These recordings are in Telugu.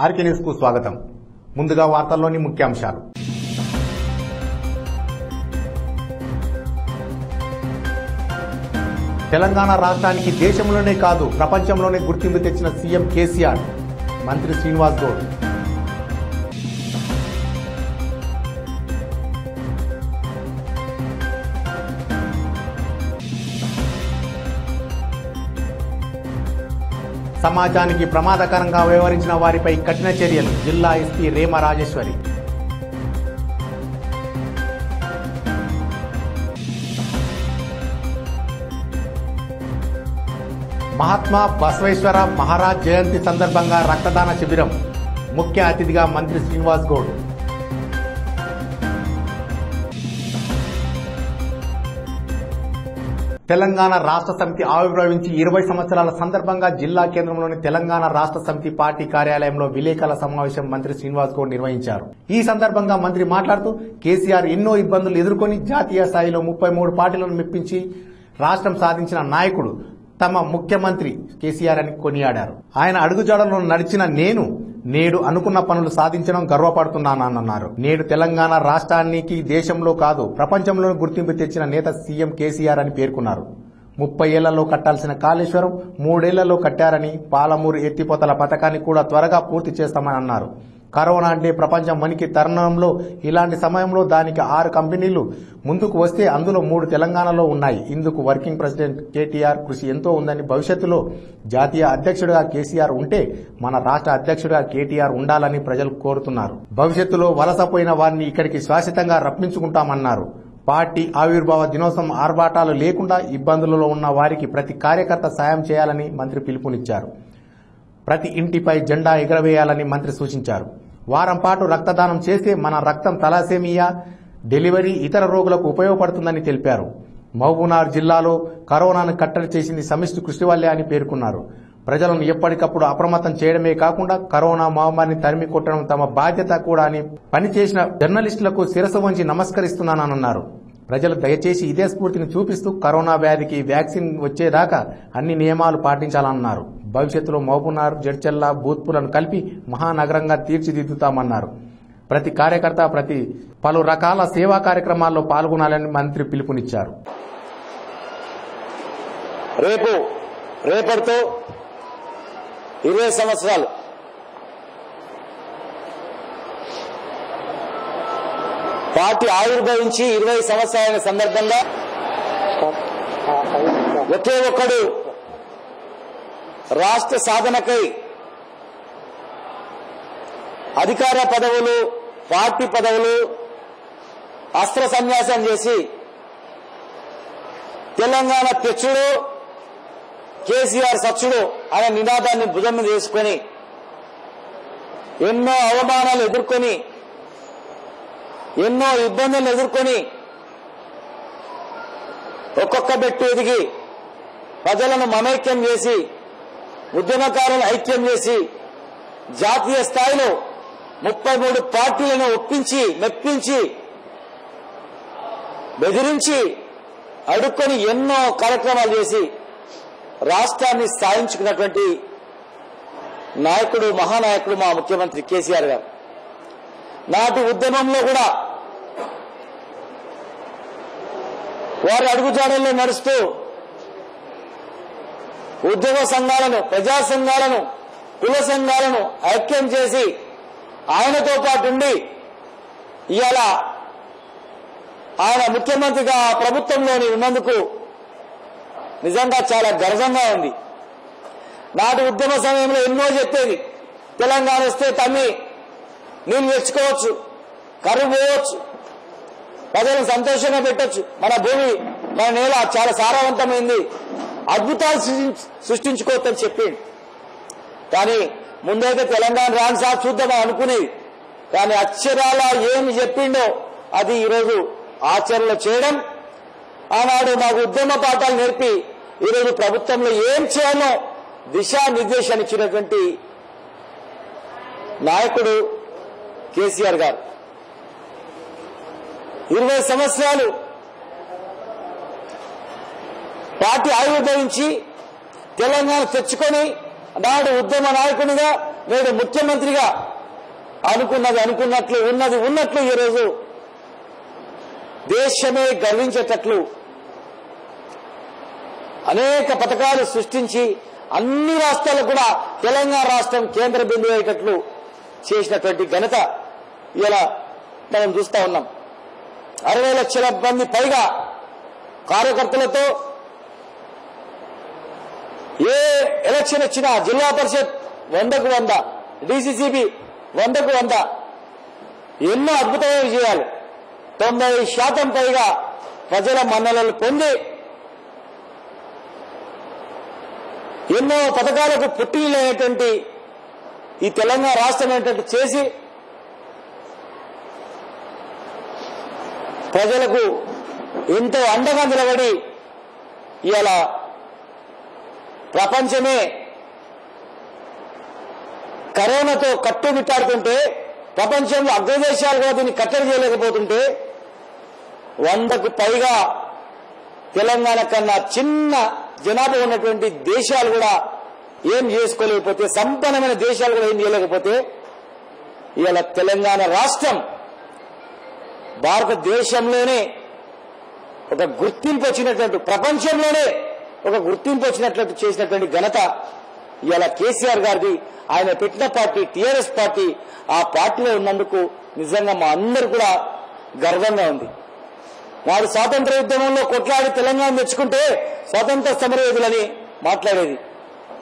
ఆర్కే న్యూస్ కు స్వాగతం. ముందుగా వార్తల్లోని ముఖ్యాంశాలు. తెలంగాణ రాష్ట్రానికి దేశంలోనే కాదు ప్రపంచంలోనే గుర్తింపు తెచ్చిన సీఎం కేసీఆర్, మంత్రి శ్రీనివాస్ గౌడ్. సమాజానికి ప్రమాదకరంగా వ్యవహరించిన వారిపై కఠిన చర్యలు, జిల్లా ఎస్పీ రేమ రాజేశ్వరి. మహాత్మా బసవేశ్వర మహారాజ్ జయంతి సందర్భంగా రక్తదాన శిబిరం, ముఖ్య అతిథిగా మంత్రి శ్రీనివాస్ గౌడ్. తెలంగాణ రాష్ట్ర సమితి ఆవిర్భవించి 20 సంవత్సరాల సందర్భంగా జిల్లా కేంద్రంలోని తెలంగాణ రాష్ట్ర సమితి పార్టీ కార్యాలయంలో విలేకరుల సమావేశం మంత్రి శ్రీనివాస్ గౌడ్ నిర్వహించారు. ఈ సందర్భంగా మంత్రి మాట్లాడుతూ కేసీఆర్ ఎన్నో ఇబ్బందులు ఎదుర్కొని జాతీయ స్థాయిలో 33 పార్టీలను మెప్పించి రాష్ట్రం సాధించిన నాయకుడు తమ ముఖ్యమంత్రి కేసీఆర్ అని కొనియాడారు. ఆయన అడుగుజాడలో నడిచిన నేడు అనుకున్న పనులు సాధించడం గర్వపడుతున్నానన్నారు. నేడు తెలంగాణ రాష్ట్రానికి దేశంలో కాదు ప్రపంచంలో గుర్తింపు తెచ్చిన నేత సీఎం కేసీఆర్ అని పేర్కొన్నారు. 30 ఏళ్లలో కట్టాల్సిన కాళేశ్వరం 3 ఏళ్లలో కట్టారని, పాలమూరు ఎత్తిపోతల పథకాన్ని కూడా త్వరగా పూర్తి చేస్తామని అన్నారు. కరోనా అంటే ప్రపంచం వణికి తరుణంలో ఇలాంటి సమయంలో దానికి 6 కంపెనీలు ముందుకు వస్తే అందులో 3 తెలంగాణలో ఉన్నాయి. ఇందుకు వర్కింగ్ ప్రెసిడెంట్ కేటీఆర్ కృషి ఎంతో ఉందని, భవిష్యత్తులో జాతీయ అధ్యక్షుడిగా కేసీఆర్ ఉంటే మన రాష్ట్ర అధ్యక్షుడిగా కేటీఆర్ ఉండాలని ప్రజలు కోరుతున్నారు. భవిష్యత్తులో వలసపోయిన వారిని ఇక్కడికి శాశ్వతంగా రప్పించుకుంటామన్నారు. పార్టీ ఆవిర్భావ దినోత్సవం ఆర్భాటాలు లేకుండా ఇబ్బందులలో ఉన్న వారికి ప్రతి కార్యకర్త సాయం చేయాలని మంత్రి పిలుపునిచ్చారు. ప్రతి ఇంటిపై జెండా ఎగరవేయాలని మంత్రి సూచించారు. వారం పాటు రక్తదానం చేస్తే మన రక్తం తలాసేమియా, డెలివరీ, ఇతర రోగులకు ఉపయోగపడుతుందని తెలిపారు. మహబూబ్నగర్ జిల్లాలో కరోనాను కట్టడి చేసింది సమిష్టి కృషి వల్లే అని పేర్కొన్నారు. ప్రజలను ఎప్పటికప్పుడు అప్రమత్తం చేయడమే కాకుండా కరోనా మహమ్మారిని తరిమి కొట్టడం తమ బాధ్యత కూడా అని పనిచేసిన జర్నలిస్టులకు శిరసు వంచి నమస్కరిస్తున్నానన్నారు. ప్రజలు దయచేసి ఇదే స్ఫూర్తిని చూపిస్తూ కరోనా వ్యాధికి వ్యాక్సిన్ వచ్చేదాకా అన్ని నియమాలు పాటించాలన్నారు. భవిష్యత్తులో మహబూబ్నగర్, జడ్చర్ల, భూత్పూర్లను కలిపి మహానగరంగా తీర్చిదిద్దుతామన్నారు. ప్రతి కార్యకర్త పలు రకాల సేవా కార్యక్రమాల్లో పాల్గొనాలని మంత్రి పిలుపునిచ్చారు. రేపటితో 20 సంవత్సరాలు పార్టీ ఆవిర్భవించి 20 సంవత్సరాల సందర్భంగా ఒకే ఒక్కడు రాష్ట్ర సాధనకై అధికార పదవులు, పార్టీ పదవులు అస్త్ర సన్యాసం చేసి తెలంగాణ తెచ్చుడు కేసీఆర్ సచ్చుడు అనే నినాదాన్ని భుజం మీద వేసుకొని ఎన్నో అవమానాలు ఎదుర్కొని, ఎన్నో ఇబ్బందులు ఎదుర్కొని ఒక్కొక్క బెట్టు ఎదిగి ప్రజలను మమైక్యం చేసి, ఉద్యమకారులను ఐక్యం చేసి జాతీయ స్థాయిలో 33 పార్టీలను ఒప్పించి, మెప్పించి, బెదిరించి, అడుక్కొని ఎన్నో కార్యక్రమాలు చేసి రాష్ట్రాన్ని సాధించుకున్నటువంటి నాయకుడు, మహానాయకుడు మా ముఖ్యమంత్రి కేసీఆర్ గారు. నాటి ఉద్యమంలో కూడా వారి అడుగుజాడల్లో నడుస్తూ ఉద్యోగ సంఘాలను, ప్రజా సంఘాలను, కుల సంఘాలను ఐక్యం చేసి ఆయనతో పాటు ఉండి ఇవాళ ఆయన ముఖ్యమంత్రిగా ప్రభుత్వంలోని ఉన్నందుకు నిజంగా చాలా గర్వంగా ఉంది. నాటి ఉద్యమ సమయంలో ఎన్నో చెప్పేది, తెలంగాణ వస్తే తమ్మి నీళ్లు తెచ్చుకోవచ్చు, కరువు పోవచ్చు, ప్రజలను సంతోషంగా పెట్టొచ్చు, మన భూమి, మన నేల చాలా సారవంతమైంది, అద్భుతాలు సృష్టించుకోవచ్చని చెప్పింది. కానీ ముందైతే తెలంగాణ రాని సార్ చూద్దామని అనుకునేది. కానీ అక్షరాల ఏమి చెప్పిండో అది ఈరోజు ఆచరణలో చేయడం, ఆనాడు మాకు ఉద్యమ పాఠాలు నేర్పి ఈరోజు ప్రభుత్వంలో ఏం చేయాలో దిశానిర్దేశాన్ని ఇచ్చినటువంటి నాయకుడు కేసీఆర్ గారు. 20 సంవత్సరాలు పార్టీ ఆవిర్భవించి తెలంగాణ తెచ్చుకొని నాడు ఉద్యమ నాయకునిగా నేడు ముఖ్యమంత్రిగా అనుకున్నది అనుకున్నట్లు ఉన్నది ఉన్నట్లు ఈరోజు దేశమే గర్వించేటట్లు అనేక పథకాలు సృష్టించి అన్ని రాష్ట్రాలకు కూడా తెలంగాణ రాష్ట్రం కేంద్ర బిందువు అయ్యేటట్లు చేసినటువంటి ఘనత ఇలా మనం చూస్తా ఉన్నాం. 60 లక్షల మంది పైగా కార్యకర్తలతో ఏ ఎలక్షన్ వచ్చినా జిల్లా పరిషత్ 100కు 100, డీసీసీబీ 100కు 100 ఎన్నో అద్భుతమైన విజయాలు 90% పైగా ప్రజల మన్ననలు పొంది ఎన్నో పథకాలకు పుట్టినటువంటి ఈ తెలంగాణ రాష్ట్రం ఏంటంటే చేసి ప్రజలకు ఎంతో అండగా నిలబడి ఇవాళ ప్రపంచమే కరోనాతో కట్టుమిట్టాడుతుంటే ప్రపంచంలో అగ్రదేశాలు కూడా దీన్ని కట్టడి చేయలేకపోతుంటే 100కు పైగా తెలంగాణ కన్నా చిన్న జనాభా ఉన్నటువంటి దేశాలు కూడా ఏం చేసుకోలేకపోతే, సంపన్నమైన దేశాలు కూడా ఏం చేయలేకపోతే ఇవాళ తెలంగాణ రాష్ట్రం భారతదేశంలోనే ఒక గుర్తింపు వచ్చినటువంటి, ప్రపంచంలోనే ఒక గుర్తింపు వచ్చినట్లు చేసినటువంటి ఘనత ఇవాళ కేసీఆర్ గారిది. ఆయన పెట్టిన పార్టీ టీఆర్ఎస్ పార్టీ, ఆ పార్టీలో ఉన్నందుకు నిజంగా మా అందరూ కూడా గర్వంగా ఉంది. వారు స్వాతంత్ర ఉద్యమంలో కొట్లాడి తెలంగాణ తెచ్చుకుంటే స్వాతంత్ర సమరయోధులని మాట్లాడేది.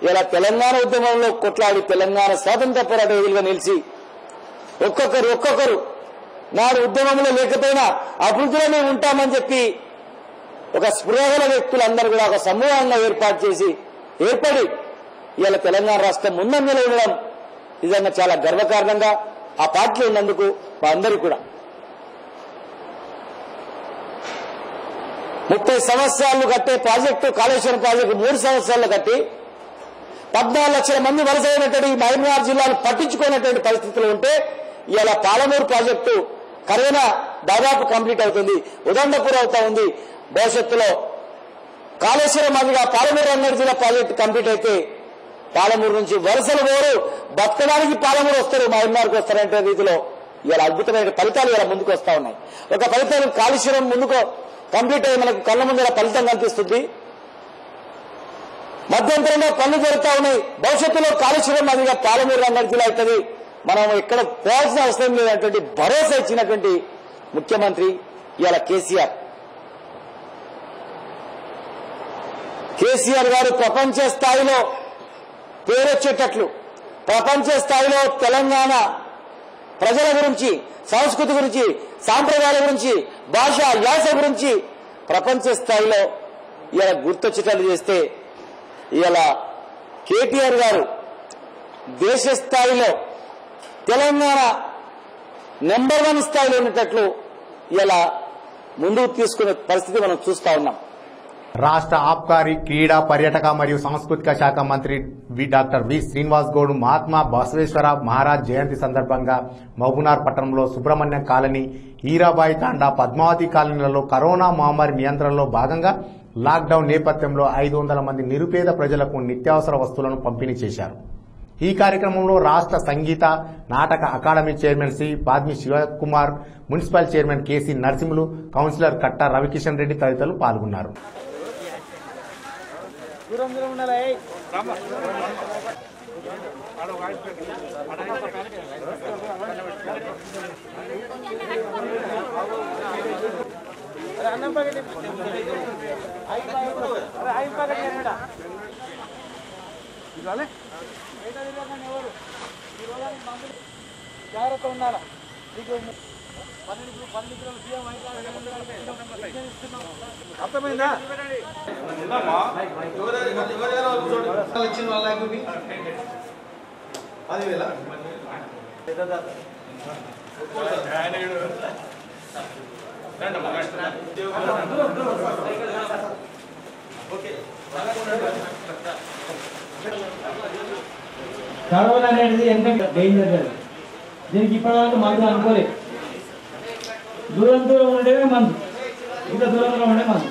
ఇలా తెలంగాణ ఉద్యమంలో కొట్లాడి తెలంగాణ స్వాతంత్ర పోరాట యోధులుగా నిలిచి ఒక్కొక్కరు నాడు ఉద్యమంలో లేకపోయినా అభివృద్ధిలోనే ఉంటామని చెప్పి ఒక స్పృహల వ్యక్తులందరూ కూడా ఒక సమూహంగా ఏర్పడి ఇవాళ తెలంగాణ రాష్ట్రం ముందంజలో ఉండడం నిజంగా చాలా గర్వకారణంగా ఆ పార్టీలో ఉన్నందుకు మా అందరికీ కూడా 30 సంవత్సరాలు కట్టే ప్రాజెక్టు కాళేశ్వరం ప్రాజెక్టు 3 సంవత్సరాలు కట్టి 14 లక్షల మంది వలస అయినటువంటి మహబూబ్నగర్ జిల్లాను పట్టించుకున్నటువంటి పరిస్థితులు ఉంటే ఇవాళ పాలమూరు ప్రాజెక్టు కరోనా దాదాపు కంప్లీట్ అవుతుంది, ఉదండపూర్ అవుతా ఉంది. భవిష్యత్తులో కాళేశ్వరం మాదిరిగా పాలమూరు రంగారెడ్డి జిల్లా ప్రాజెక్టు కంప్లీట్ అయితే పాలమూరు నుంచి వలసలు పోరు, బతకడానికి పాలమూరు వస్తారు, మహబూబ్నగర్కి వస్తారంటే రీతిలో ఇలా అద్భుతమైన ఫలితాలు ఇలా ముందుకు వస్తా ఉన్నాయి. ఒక ఫలితం కాళేశ్వరం ముందుకు కంప్లీట్ అయ్యి మనకు కళ్ళ ముందర ఫలితం కనిపిస్తుంది. మధ్యంతరంలో పనులు జరుగుతూ ఉన్నాయి. భవిష్యత్తులో కాళేశ్వరం మాదిరిగా పాలమూరు రంగారెడ్డి జిల్లా అవుతుంది. మనం ఎక్కడ పోవాల్సిన అవసరం లేనటువంటి భరోసా ఇచ్చినటువంటి ముఖ్యమంత్రి ఇవాళ కేసీఆర్ గారు ప్రపంచ స్థాయిలో పేరొచ్చేటట్లు, ప్రపంచ స్థాయిలో తెలంగాణ ప్రజల గురించి, సంస్కృతి గురించి, సాంప్రదాయాల గురించి, భాష యాస గురించి ప్రపంచ స్థాయిలో ఇలా గుర్తొచ్చేటట్లు చేస్తే ఇలా కేటీఆర్ గారు దేశ స్థాయిలో తెలంగాణ నెంబర్ 1 స్థాయిలో ఉండేటట్లు ఇలా ముందుకు తీసుకునే పరిస్థితి మనం చూస్తా ఉన్నాం. రాష్ట్ర ఆబ్కారీ, క్రీడా, పర్యాటక మరియు సాంస్కృతిక శాఖ మంత్రి డాక్టర్ వి శ్రీనివాస్ గౌడ్ మహాత్మా బసవేశ్వర మహారాజ్ జయంతి సందర్భంగా మహబూబ్నగర్ పట్టణంలో సుబ్రహ్మణ్యం కాలనీ, హీరాబాయి తాండా, పద్మావతి కాలనీలలో కరోనా మహమ్మారి నియంత్రణలో భాగంగా లాక్డౌన్ నేపథ్యంలో 500 మంది నిరుపేద ప్రజలకు నిత్యావసర వస్తువులను పంపిణీ చేశారు. ఈ కార్యక్రమంలో రాష్ట్ర సంగీత నాటక academy chairman Shri Padmi Shivakumar, municipal chairman KC Narasimhulu, councillor Katta Ravikishan Reddy తదితరులు పాల్గొన్నారు. జాగ్రత్త ఉండాలి. అర్థమైందా? వచ్చిన వాళ్ళకి 10,000 కరోనా అనేది ఎంత డేంజర్ అది, దీనికి ఇప్పటివరకు మందు అనుకోలేదు. దూరం ఉండేవి మందు, ఇంకా దూరంలో ఉండే మందు,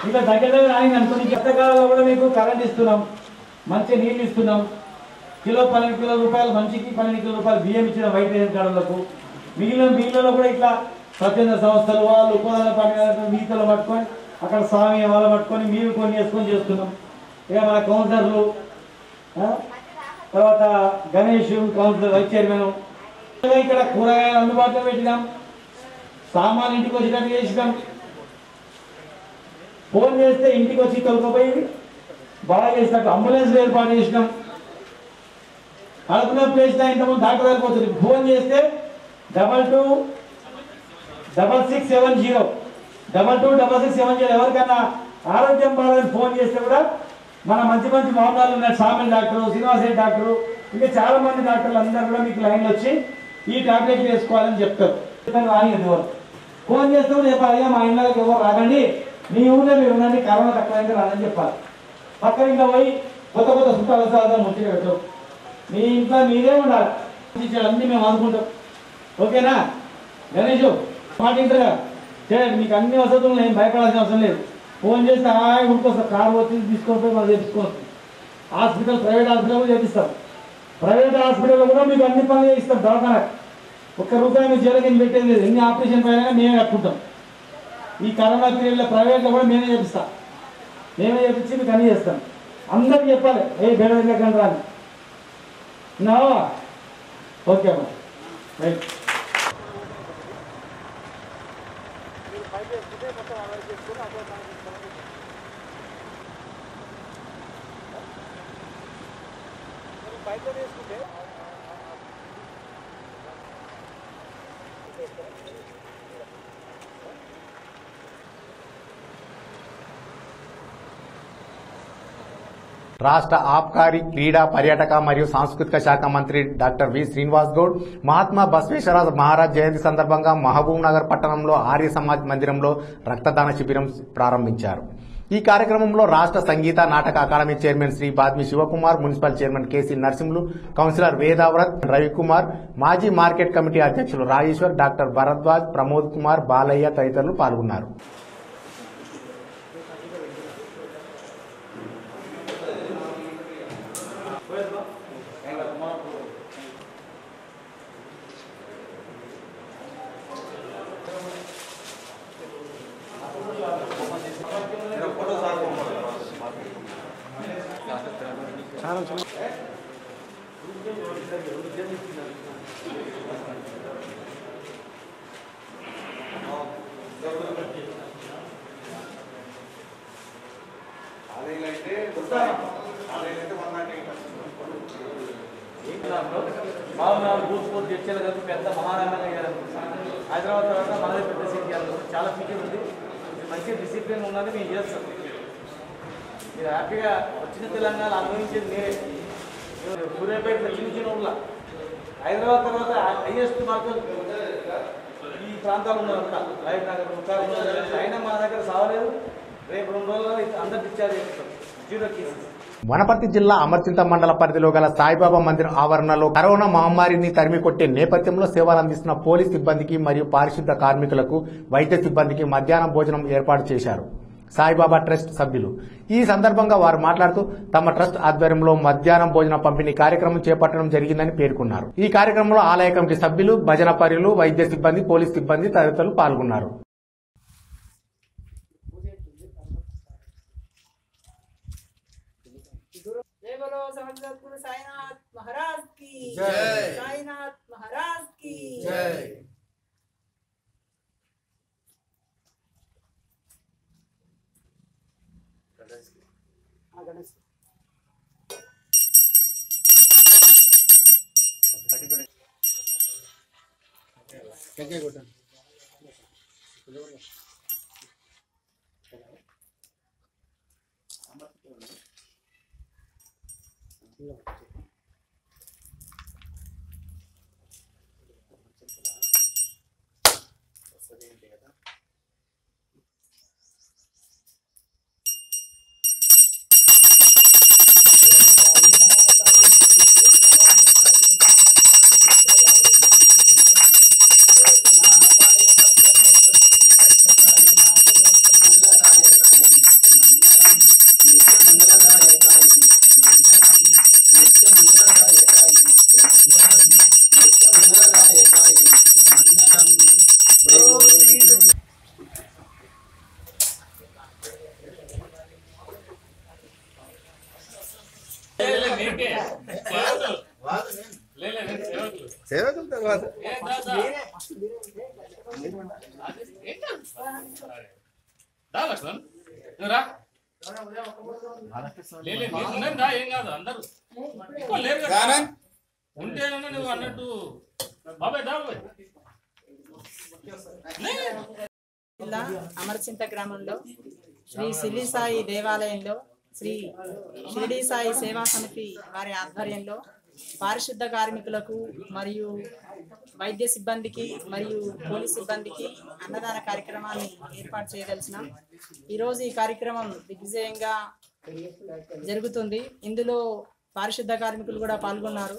ఇంకా దగ్గర దగ్గర ఆయన అనుకుని ఎంతకాలంలో కూడా మీకు కరెంట్ ఇస్తున్నాం, మంచి నీళ్ళు ఇస్తున్నాం, కిలో 12 కిలో రూపాయలు మనిషికి 12 కిలో రూపాయలు బియ్యం ఇచ్చిన వైట్ రేషన్ కార్డులకు మిగిలిన కూడా ఇట్లా స్వచ్ఛంద సంస్థలు వాళ్ళు ఉపాధి పని మిగతాలు పట్టుకొని అక్కడ స్వామి వాళ్ళు పట్టుకొని మేము కొన్ని వేసుకొని చేస్తున్నాం. ఇక మన కౌన్సిలర్లు తర్వాత గణేష్ కౌన్సిలర్ వైస్ చైర్మన్ ఇక్కడ కూరగాయలు అందుబాటులో పెట్టినాం. సామాన్లు ఇంటికి వచ్చేటట్టు చేసినాం. ఫోన్ చేస్తే ఇంటికి వచ్చి తొలకపోయి బాగా చేసినట్టు అంబులెన్స్ ఏర్పాటు చేసినాం. కడుపులో ప్లేస్ ఇంతకుముందు డాక్టర్ దగ్గరికి పోతుంది. ఫోన్ చేస్తే 226670 226670 ఎవరికైనా ఆరోగ్యం బాగాలని ఫోన్ చేస్తే కూడా మన మంచి మామూలు ఉన్న సామెల్ డాక్టర్ శ్రీనివాసరెడ్డి డాక్టర్ ఇంకా చాలా మంది డాక్టర్లు అందరూ కూడా మీకు లైన్లో వచ్చి ఈ టాబ్లెట్ వేసుకోవాలని చెప్తారు. ఫోన్ చేస్తే కూడా చెప్పాలి, మా ఇంట్లోకి ఎవరు రాకండి, మీ ఊళ్ళో మీరు ఉండండి, కరోనా తక్కువైంది రాదని చెప్పాలి. పక్కన ఇంకా పోయి కొత్త చుట్టాలు ముట్టిగా పెట్టాం. మీ ఇంట్లో మీరే ఉండాలి. అన్ని మేము అనుకుంటాం. ఓకేనా గణేష్ మాట ఇంటారుగా చేయండి. మీకు అన్ని వసతులు నేను భయపడాల్సిన అవసరం లేదు. ఫోన్ చేస్తే హాయి ఉడుకొస్తాం, కారు వచ్చి తీసుకొని పోయి మనం చేపించుకోవచ్చు. హాస్పిటల్ ప్రైవేట్ హాస్పిటల్ కూడా చేపిస్తాం. ప్రైవేట్ హాస్పిటల్లో కూడా మీకు అన్ని పనులు చేయిస్తాం. దవాఖాన ₹1 మీకు జైలు కింద పెట్టేది లేదు. ఎన్ని ఆపరేషన్ పైన మేమే కట్టుకుంటాం. ఈ కరోనా పీరియడ్లో ప్రైవేట్లో కూడా మేమే చేపిస్తాం. మేమే చేపించి మీకు అన్నీ చేస్తాం. అందరికి చెప్పాలి, ఏ బేడ వెళ్ళకండి రాని. విన్నావా? ఓకే అమ్మా, రైట్. రాష్ట్ర ఆబ్కారీ, క్రీడా, పర్యాటక మరియు సాంస్కృతిక శాఖ మంత్రి డాక్టర్ వి శ్రీనివాస్ గౌడ్ మహాత్మా బసవేశ్వర మహారాజ్ జయంతి సందర్భంగా మహబూబ్ నగర్ పట్టణంలో ఆర్య సమాజ్ మందిరంలో రక్తదాన శిబిరం ప్రారంభించారు. ఈ కార్యక్రమంలో రాష్ట్ర సంగీత నాటక academy chairman Shri Badmi Shivakumar, municipal chairman KC Narasimhulu, councillor Vedavrat, Ravikumar, మాజీ మార్కెట్ కమిటీ అధ్యక్షులు రాజేశ్వర్, డాక్టర్ భరద్వాజ్, ప్రమోద్ కుమార్, బాలయ్య తదితరులు పాల్గొన్నారు. పెద్ద మహారాణంగా హైదరాబాద్ తర్వాత మనది పెద్ద సిటీ, చాలా సిటీ ఉంది. మంచి డిసిప్లిన్ ఉన్నది మేము చేస్తాం. మీరు హ్యాపీగా వచ్చిన తెలంగాణ అనుభవించేది మీరే. సూర్యాపేట చిన్న ఊళ్ళ హైదరాబాద్ తర్వాత హైయెస్ట్ మార్కులు ఈ ప్రాంతాలు ఉన్నదంతా లైఫ్ నగర్ అయినా మన దగ్గర సావలేదు. రేపు 2 రోజుల్లో అందరు డిశ్చార్జ్ చేస్తాం. 0 కేసెస్. వనపర్తి జిల్లా అమర్చింత మండల పరిధిలో గల సాయిబాబా మందిర్ ఆవరణలో కరోనా మహమ్మారిని తరిమికొట్టే నేపథ్యంలో సేవలు అందిస్తున్న పోలీస్ సిబ్బందికి మరియు పారిశుద్ధ కార్మికులకు వైద్య సిబ్బందికి మధ్యాహ్నం భోజనం ఏర్పాటు చేశారు సాయిబాబా ట్రస్ట్ సభ్యులు. ఈ సందర్భంగా వారు మాట్లాడుతూ తమ ట్రస్ట్ ఆధ్వర్యంలో మధ్యాహ్నం భోజన పంపిణీ కార్యక్రమం చేపట్టడం జరిగిందని పేర్కొన్నారు. ఈ కార్యక్రమంలో ఆలయ కమిటీ సభ్యులు, భజన పరులు, వైద్య సిబ్బంది, పోలీస్ సిబ్బంది తదితరులు పాల్గొన్నారు. सद्गुरु साईनाथ महाराज की जय। साईनाथ महाराज की जय। సేవకుల తర్వాత ఏం కాదు అందరూ ఉంటేనన్నా నువ్వు అన్నట్టు బాబాయ్ జిల్లా అమరచింత గ్రామంలో శ్రీ సిల్లి సాయి దేవాలయంలో శ్రీ షిరిడి సాయి సేవా సమితి వారి ఆధ్వర్యంలో పారిశుద్ధ కార్మికులకు మరియు వైద్య సిబ్బందికి మరియు పోలీస్ సిబ్బందికి అన్నదాన కార్యక్రమాన్ని ఏర్పాటు చేయదలిచినాం. ఈరోజు ఈ కార్యక్రమం దిగ్విజయంగా జరుగుతుంది. ఇందులో పారిశుద్ధ కార్మికులు కూడా పాల్గొన్నారు.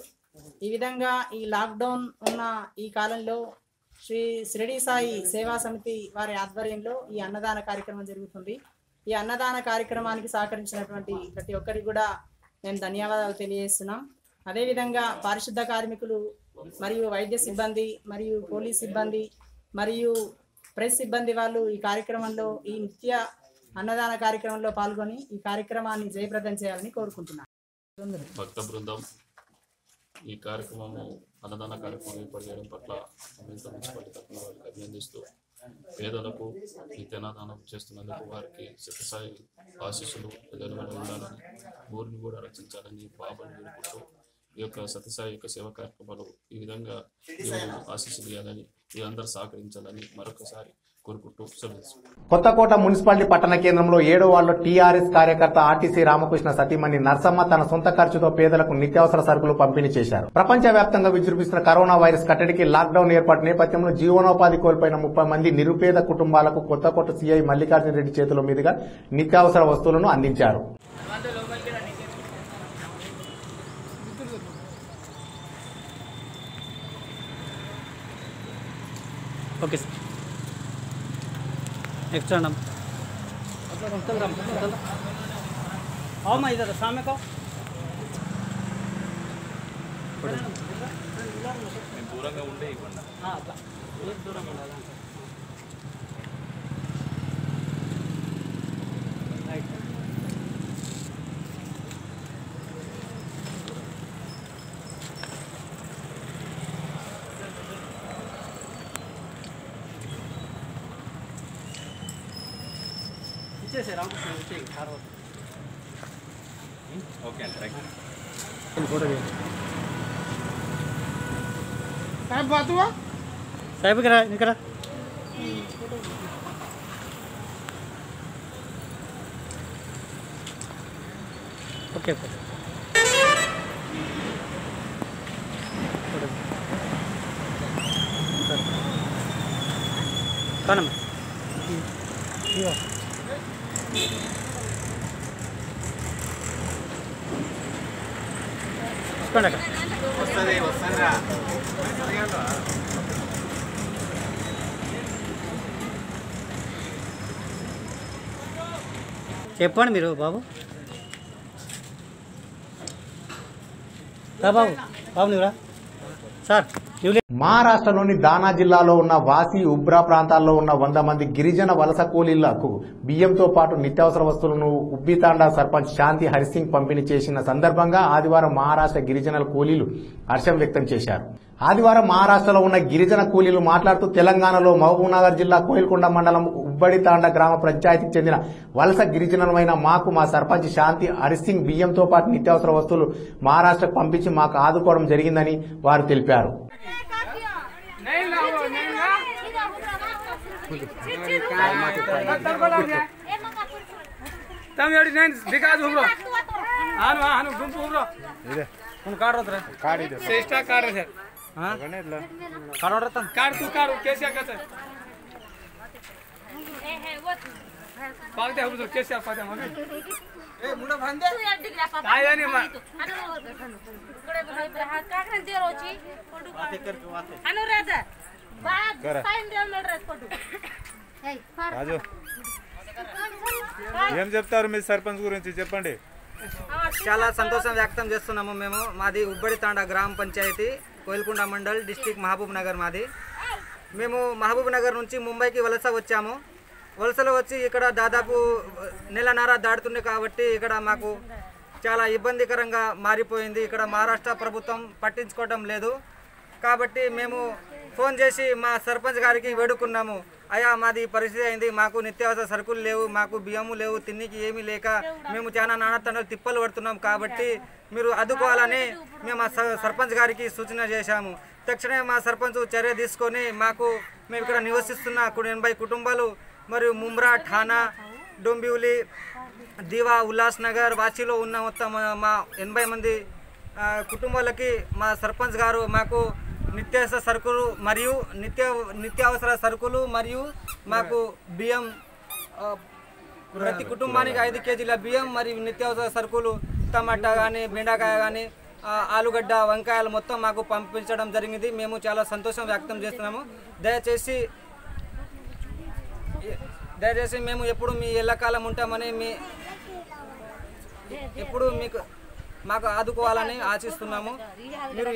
ఈ విధంగా ఈ లాక్డౌన్ ఉన్న ఈ కాలంలో శ్రీ షిరిడి సాయి సేవా సమితి వారి ఆధ్వర్యంలో ఈ అన్నదాన కార్యక్రమం జరుగుతుంది. ఈ అన్నదాన కార్యక్రమానికి సహకరించినటువంటి ప్రతి ఒక్కరికి కూడా మేము ధన్యవాదాలు తెలియజేస్తున్నాం. అదేవిధంగా పారిశుద్ధ కార్మికులు మరియు వైద్య సిబ్బంది మరియు పోలీస్ సిబ్బంది మరియు ప్రెస్ సిబ్బంది వాళ్ళు ఈ కార్యక్రమంలో ఈ నిత్య అన్నదాన కార్యక్రమంలో పాల్గొని ఈ కార్యక్రమాన్ని జయప్రదం చేయాలని కోరుకుంటున్నాను. భక్త బృందం ఈ కార్యక్రమము అన్నదాన కార్యక్రమం ఏర్పాటు చేయడం పట్ల మున్సిపాలిటీ తరఫున వారికి అభినందిస్తూ పేదలకు నిత్యాన్నదానం చేస్తున్నందుకు వారికి సత్యసాయి ఆశీస్సులు పిల్లలు ఉండాలని ఊరిని కూడా రక్షించాలని బాబాను వేడుకుంటూ ఈ యొక్క సత్యసాయి యొక్క సేవా కార్యక్రమాలు ఈ విధంగా ఆశీస్సులు ఇవ్వాలని అందరూ సహకరించాలని మరొకసారి కోరుకుంటూ సెలవు. కొత్తకోట మున్సిపాలిటీ పట్టణ కేంద్రంలో 7వ వార్డులో టీఆర్ఎస్ కార్యకర్త ఆర్టీసీ రామకృష్ణ సతీమణి నర్సమ్మ తన సొంత ఖర్చుతో పేదలకు నిత్యావసర సరుకులు పంపిణీ చేశారు. ప్రపంచవ్యాప్తంగా విజృంభిస్తున్న కరోనా వైరస్ కట్టడికి లాక్డౌన్ ఏర్పాటు నేపథ్యంలో జీవనోపాధి కోల్పోయిన 30 మంది నిరుపేద కుటుంబాలకు కొత్తకోట సీఐ మల్లికార్జున రెడ్డి చేతుల మీదుగా నిత్యావసర వస్తువులను అందించారు. ओके सर नेक्स्ट मैडम आओ मैं इधर सामने को దూరంగా ఉండే ఇవ్వండి. దూరంగా ఉండాలి. ఇచ్చేసే రామకృష్ణ ఇచ్చేయి తర్వాత ఓకే అండి థ్యాంక్ యూ. ఫోటో साहब करा इनकरा ओके कानम చెప్పండి మీరు బాబు బాబు బాబు నువ్వురా సార్. మహారాష్ట్రలోని దానా జిల్లాలో ఉన్న వాసి ఉబ్రా ప్రాంతాల్లో ఉన్న 100 మంది గిరిజన వలస కూలీలకు బియ్యంతో పాటు నిత్యావసర వస్తువులను ఉబ్బితాండా సర్పంచ్ శాంతి హరిసింగ్ పంపిణీ చేసిన సందర్భంగా ఆదివారం మహారాష్ట్ర గిరిజన కూలీలు హర్షం వ్యక్తం చేశారు. ఆదివారం మహారాష్ట్రలో ఉన్న గిరిజన కూలీలు మాట్లాడుతూ తెలంగాణలో మహబూబ్నగర్ జిల్లా కోయిల్కొండ మండలం ఉబ్బడితాండ గ్రామ పంచాయతీకి చెందిన వలస గిరిజనులమైన మాకు మా సర్పంచ్ శాంతి హరిసింగ్ బియ్యంతో పాటు నిత్యావసర వస్తువులు మహారాష్ట్రకు పంపించి మాకు ఆదుకోవడం జరిగిందని వారు తెలిపారు. రాజు ఏం చెప్తారు మీ సర్పంచ్ గురించి చెప్పండి. చాలా సంతోషం వ్యక్తం చేస్తున్నాము. మేము మాది ఉబ్బడితాండా గ్రామ పంచాయతీ కోయిల్కొండ మండల్ డిస్టిక్ మహబూబ్ నగర్ మాది. మేము మహబూబ్ నగర్ నుంచి ముంబైకి వలస వచ్చాము. వలసలో వచ్చి ఇక్కడ దాదాపు నెలన్నర దాడుతుంది కాబట్టి ఇక్కడ మాకు చాలా ఇబ్బందికరంగా మారిపోయింది. ఇక్కడ మహారాష్ట్ర ప్రభుత్వం పట్టించుకోవడం లేదు. కాబట్టి మేము ఫోన్ చేసి మా సర్పంచ్ గారికి వేడుకున్నాము, అయ్యా మాది పరిస్థితి అయింది, మాకు నిత్యావసర సరుకులు లేవు, మాకు బియ్యము లేవు, తిన్నికి ఏమీ లేక మేము చాలా నానాతండలు తిప్పలు పడుతున్నాం, కాబట్టి మీరు అదుకోవాలని మేము మా సర్పంచ్ గారికి సూచన చేశాము. తక్షణమే మా సర్పంచ్ చర్య తీసుకొని మేము ఇక్కడ నివసిస్తున్న 80 కుటుంబాలు మరియు ముమ్రా, ఠానా, డొంబివలి, దీవా, ఉల్లాస్ నగర్, వాచిలో ఉన్న మొత్తం మా 80 మంది కుటుంబాలకి మా సర్పంచ్ గారు మాకు నిత్యావసర సరుకులు మరియు నిత్యావసర సరుకులు మరియు మాకు బియ్యం, ప్రతి కుటుంబానికి 5 కేజీల బియ్యం మరియు నిత్యావసర సరుకులు, టమాటా కానీ, బెండకాయ కానీ, ఆలుగడ్డ, వంకాయలు మొత్తం మాకు పంపించడం జరిగింది. మేము చాలా సంతోషం వ్యక్తం చేస్తున్నాము. దయచేసి మేము ఎప్పుడు మీ ఎల్లకాలం ఉంటామని ఎప్పుడు మాకు ఆదుకోవాలని ఆశిస్తున్నాము. మీరు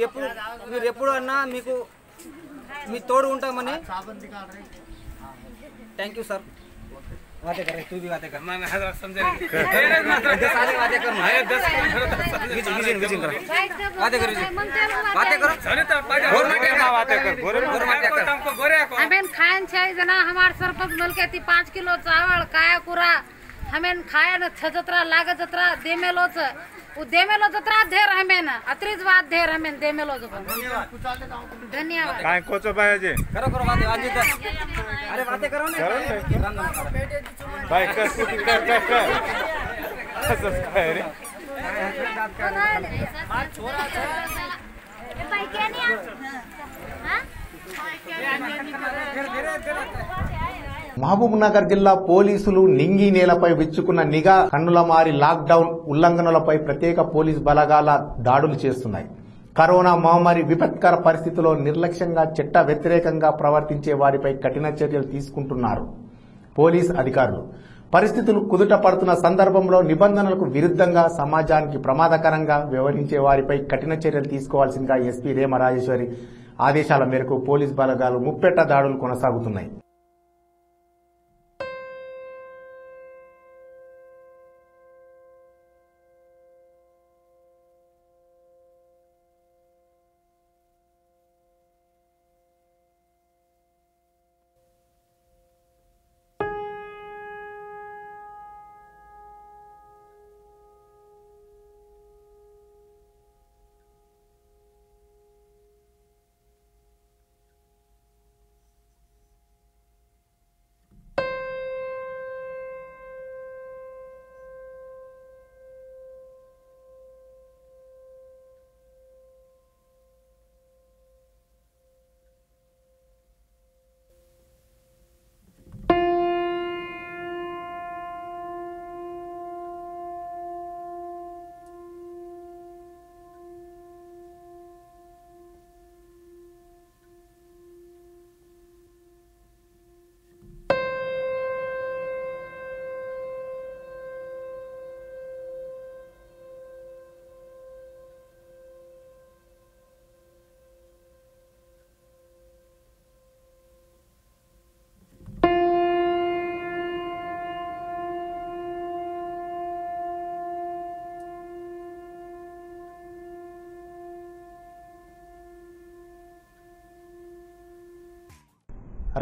ఎప్పుడు అన్నా మీ తోడు ఉంటామని. Thank you sir. बातें कर रहे तू भी बातें कर मैं समझे सारे बातें कर बातें करो हमें खान चाहिए जना हमार सरपंच मिल के 5 किलो चावल काया कुरा हमें खाया न छजत्रा लाग जत्रा देमेलो उ देमेलो जत्रा धेर हमें न अत्रीज बात धेर हमें देमेलो जो धन्यवाद काय कोचो बायाजी करो बातें आज अरे बातें करो ना भाई कर रे भाई क्या नहीं हां మహబూబ్ నగర్ జిల్లా పోలీసులు నింగి నేలపై విచ్చుకున్న నిఘా కన్నులమారి లాక్డౌన్ ఉల్లంఘనలపై ప్రత్యేక పోలీస్ బలగాల దాడులు చేస్తున్నాయి. కరోనా మహమ్మారి విపత్కర పరిస్థితుల్లో నిర్లక్ష్యంగా చట్ట వ్యతిరేకంగా ప్రవర్తించే వారిపై కఠిన చర్యలు తీసుకుంటున్నారు పోలీస్ అధికారులు. పరిస్థితులు కుదుట పడుతున్న సందర్భంలో నిబంధనలకు విరుద్ధంగా సమాజానికి ప్రమాదకరంగా వ్యవహరించే వారిపై కఠిన చర్యలు తీసుకోవాల్సిందిగా ఎస్పీ రేమ రాజేశ్వరి ఆదేశాల మేరకు పోలీస్ బలగాలు ముప్పెట్ట దాడులు కొనసాగుతున్నాయి.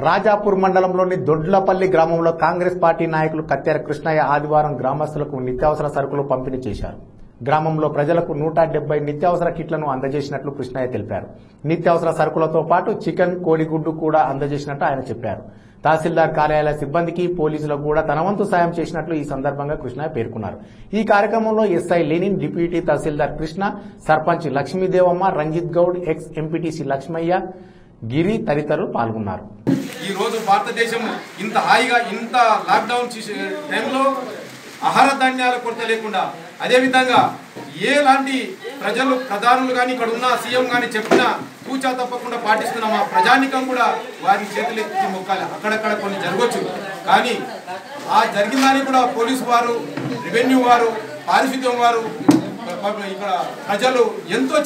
రాజాపూర్ మండలంలోని దొడ్లపల్లి గ్రామంలో కాంగ్రెస్ పార్టీ నాయకులు కత్తెర కృష్ణయ్య ఆదివారం గ్రామస్తులకు నిత్యావసర సరుకులు పంపిణీ చేశారు. గ్రామంలో ప్రజలకు 170 నిత్యావసర కిట్లను అందజేసినట్లు కృష్ణయ్య తెలిపారు. నిత్యావసర సరుకులతో పాటు చికెన్, కోడిగుడ్డు కూడా అందజేసినట్టు ఆయన చెప్పారు. తహసీల్దార్ కార్యాలయ సిబ్బందికి, పోలీసులకు కూడా తన వంతు సాయం చేసినట్లు ఈ సందర్భంగా కృష్ణయ్య పేర్కొన్నారు. ఈ కార్యక్రమంలో ఎస్ఐ లెనిన్, డిప్యూటీ తహసీల్దార్ కృష్ణ, సర్పంచ్ లక్ష్మీదేవమ్మ, రంజిత్ గౌడ్, ఎక్స్ ఎంపీటీసీ లక్ష్మయ్య, గిరి తదితరులు పాల్గొన్నారు. ఈ రోజు భారతదేశం ఇంత హాయిగా ఇంత లాక్డౌన్ టైంలో ఆహార ధాన్యాల కొరత లేకుండా, అదేవిధంగా ఏలాంటి ప్రధానులు కానీ ఇక్కడ ఉన్న సీఎం కానీ చెప్పినా కూచా తప్పకుండా పాటిస్తున్న మా ప్రజానికం కూడా వారి చేతులెత్తి మొక్కాలి. అక్కడక్కడ కొన్ని జరగవచ్చు, కానీ ఆ జరిగిన దానికి కూడా పోలీసు వారు, రెవెన్యూ వారు, పారిశుద్ధ్యం వారు, ఇక్కడ ప్రజలు ఎంతో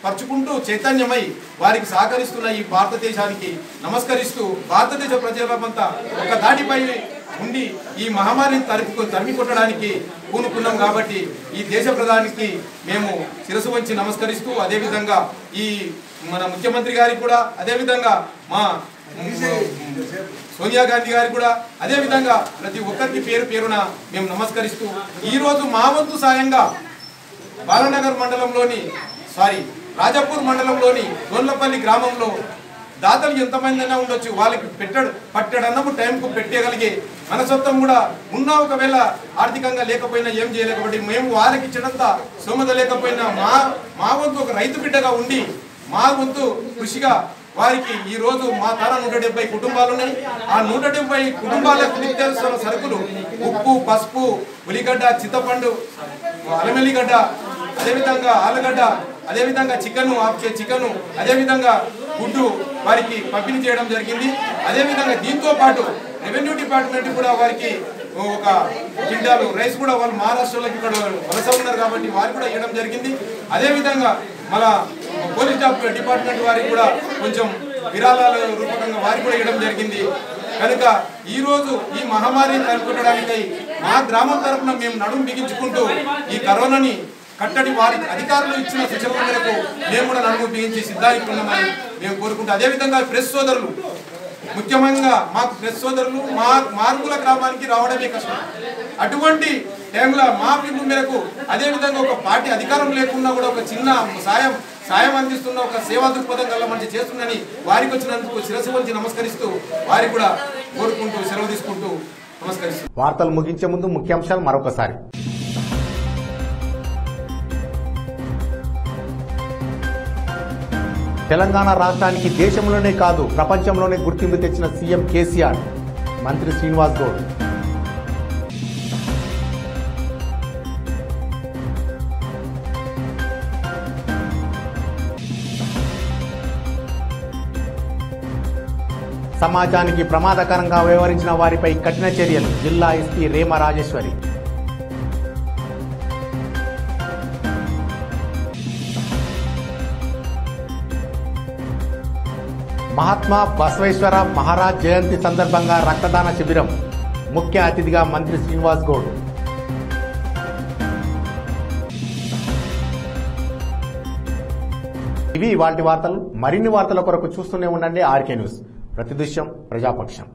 పరుచుకుంటూ చైతన్యమై వారికి సహకరిస్తున్న ఈ భారతదేశానికి నమస్కరిస్తూ భారతదేశ ప్రజలమంతా ఒక దాటిపై ఉండి ఈ మహమ్మారిని తరిమి కొట్టడానికి పూనుకున్నాం. కాబట్టి ఈ దేశ ప్రధానికి మేము శిరసు వంచి నమస్కరిస్తూ, అదేవిధంగా ఈ మన ముఖ్యమంత్రి గారికి కూడా, అదేవిధంగా మా సోనియా గాంధీ గారికి కూడా, అదేవిధంగా ప్రతి ఒక్కరికి పేరు పేరున మేము నమస్కరిస్తూ, ఈరోజు మా వంతు సాయంగా బాలనగర్ మండలంలోని రాజాపూర్ మండలంలోని గొల్లపల్లి గ్రామంలో దాతలు ఎంతమంది అయినా ఉండొచ్చు, వాళ్ళకి పట్టడన్నము టైంకు పెట్టగలిగే మనసత్వం కూడా ఉన్నా, ఒకవేళ ఆర్థికంగా లేకపోయినా ఏం చేయలేకపోతే మేము వారికి ఇచ్చడంతా స్తోమత లేకపోయినా మా వంతు ఒక రైతు బిడ్డగా ఉండి మా వంతు కృషిగా వారికి ఈ రోజు మా తర 170 కుటుంబాలు ఉన్నాయి. ఆ 170 కుటుంబాలకు నిత్యావసర సరుకులు ఉప్పు, పసుపు, ఉల్లిగడ్డ, చింతపండు, అలమెల్లిగడ్డ, అదేవిధంగా ఆలుగడ్డ, అదేవిధంగా చికెను, అదేవిధంగా గుడ్డు వారికి పంపిణీ చేయడం జరిగింది. అదేవిధంగా దీంతో పాటు రెవెన్యూ డిపార్ట్మెంట్ కూడా వారికి ఒక క్వింటాలు రైస్ కూడా వాళ్ళు మహారాష్ట్రలోకి ఇక్కడ వలస ఉన్నారు కాబట్టి వారికి కూడా ఇవ్వడం జరిగింది. అదేవిధంగా మన పోలీస్ డిపార్ట్మెంట్ వారికి కూడా కొంచెం విరాళాల రూపకంగా వారికి కూడా ఇవ్వడం జరిగింది. కనుక ఈరోజు ఈ మహమ్మారిని తరిమికొట్టడానికై మా గ్రామం తరఫున మేము నడుము బిగించుకుంటూ ఈ కరోనాని కట్టడి వారి అధికారులు ఇచ్చిన సూచనల మేరకు మేము కూడా నడుము బిగించి సిద్ధానికి ఉన్నామని మేము కోరుకుంటాం. అదేవిధంగా ప్రెస్ సోదరులు, ముఖ్యంగా మాకు ప్రెస్ సోదరులు మార్గుల గ్రామానికి రావడమే కష్టం. అటువంటి టైంలో మా పిలుపు మేరకు, అదేవిధంగా ఒక పార్టీ అధికారం లేకున్నా కూడా ఒక చిన్న సాయం అందిస్తున్న ఒక సేవా దృక్పథం గల మంచి చేస్తుందని వారికి వచ్చినందుకు శిరస్సు వంచి నమస్కరిస్తూ, వారికి కూడా కోరుకుంటూ సెలవు తీసుకుంటూ నమస్కరిస్తూ. వార్తలు ముగించే ముందు ముఖ్యాంశాలు మరొకసారి. తెలంగాణ రాష్ట్రానికి దేశంలోనే కాదు ప్రపంచంలోనే గుర్తింపు తెచ్చిన సీఎం కేసీఆర్, మంత్రి శ్రీనివాస్ గౌడ్. సమాజానికి ప్రమాదకరంగా వ్యవహరించిన వారిపై కఠిన చర్యలు, జిల్లా ఎస్పీ రేమ రాజేశ్వరి. మహాత్మా బసవేశ్వర మహారాజ్ జయంతి సందర్భంగా రక్తదాన శిబిరం, ముఖ్య అతిథిగా మంత్రి శ్రీనివాస్ గౌడ్. ఇవి ఇవాల్టి వార్తలు. మరిన్ని వార్తల కొరకు చూస్తూనే ఉండండి ఆర్కే న్యూస్. ప్రతిదృశ్యం ప్రజాపక్షం.